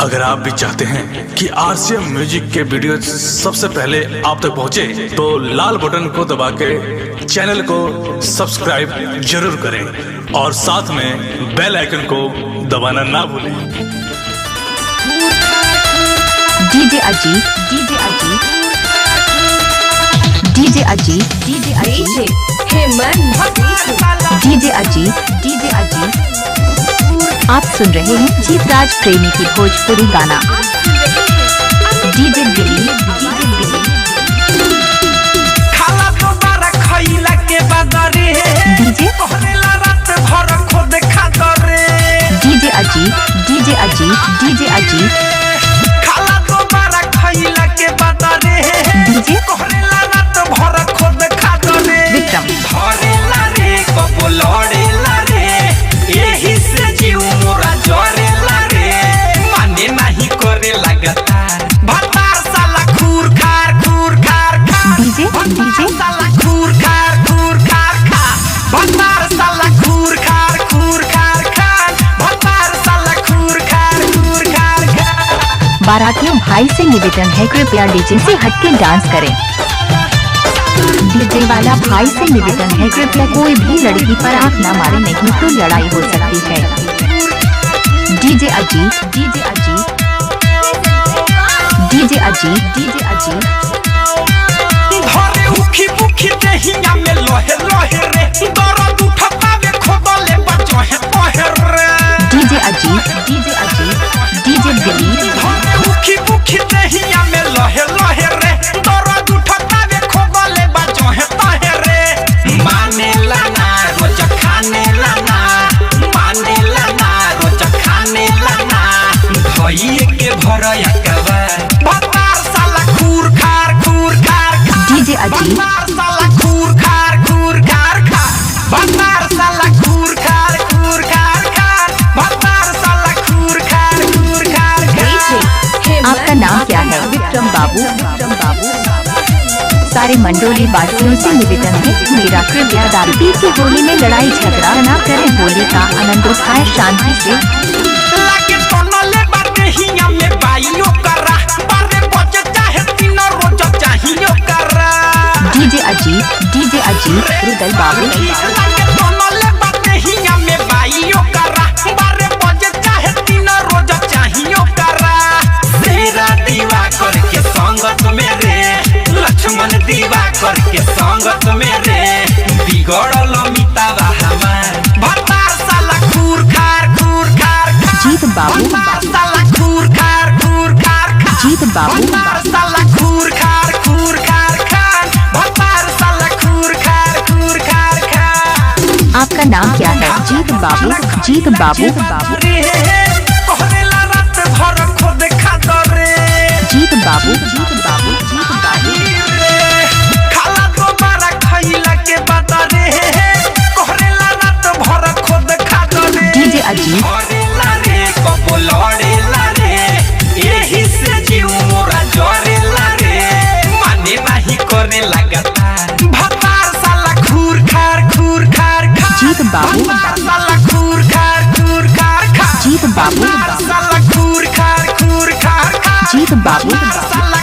अगर आप भी चाहते हैं कि आरसीएम म्यूजिक के वीडियो सबसे पहले आप तक पहुंचे, तो लाल बटन को दबा के चैनल को सब्सक्राइब जरूर करें और साथ में बेल आइकन को दबाना ना भूलें। DJ Ajit, DJ Ajit, DJ Ajit, DJ Ajit, DJ Ajit, DJ Ajit. आप सुन रहे हैं जीतराज प्रेमी की भोजपुरी गाना। DJ Delhi, DJ Delhi. खाला दोबारा खइला के बदरे डीजे कहलेला रात भर खुद खातरे। DJ Ajit, DJ Ajit, DJ Ajit. खाला दोबारा खइला के बदरे डीजे कहलेला रात भर खुद खातरे। विक्रम धरेला रे कबो लड़ेला रे, एही से जीव मोरा जरेला रे। माने नहीं करे लगातार भतार साला खूर खार खार। डीजे डीजे साला खूर खार खा। भतार साला खूर खार खार। भतार साला खूर खार खा। बारातियों भाई से निवेदन है, कृपया डीजे से हटके डांस करें। डीजे वाला भाई से निवेदन है, कृपया कोई भी लड़की पर आंख न मारे, नहीं तो लड़ाई हो सकती है। DJ Ajit, DJ Ajit, DJ Ajit, DJ Ajit. धरे उखी पुखी देहिया में लोहे रे, दर्द उठतावे खोदले बचहे रे। DJ Ajit, DJ Ajit, DJ Delhi. धरे उखी पुखी देहिया में लोहे रे, दर्द उठतावे खोदले बचहे रे। माने लाना रोज खाने लाना, माने लाना रोज खाने लाना। भइए के भरया कवा भतार साला खूर खार डीजे अजीत, भतार साला खूर खार खा। भतार साला खूर खार खा। भतार साला खूर खार खा। आपका नाम क्या है? विक्रम बाबू, विक्रम बाबू। सारे मंडोली वासियों से निवेदन है, मेरा कृपया दारू पी के होली में लड़ाई झगड़ा न करें, होली का आनंद उठाएं शांति से। लागे टनले बाटे हिया में बाइयो करा, बारे बजे चाहे तीन रोज चाहियो करा। डीजे अजीत, डीजे अजीत, रुदल बाबू। लागे टनले बाटे हिया में बाइयो करा, बारे बजे चाहे तीन रोज चाहियो करा। तेरा दीवा करके संगत में रे, लक्ष्मण दीवा करके संगत में रे। बिगड़ल मितावा हमार भतार साला खूर खार खा। जीत बाबू, भतार साला खूर खार खा। जीत बाबू। भतार साला खूर खार खा। भतार साला खूर खार खा। आपका नाम क्या है? जीत बाबू, जीत बाबू, बाबू। कहलेला रात भर खुद खातरे। जीत बाबू, जीत बाबू, जीत बाबू। खाला दोबारा खइला के बदरे कहलेला रात भर खुद खातरे। डीजे अजीत, धरेला रे कबो लड़ेला रे, एही से जीव मोरा जरेला रे। माने नहीं करे लगातार भतार साला खूर खार खा। जीत बाबू, भतार साला खूर खार खा। जीत बाबू, भतार साला खूर खार खा। जीत बाबू। भतार साला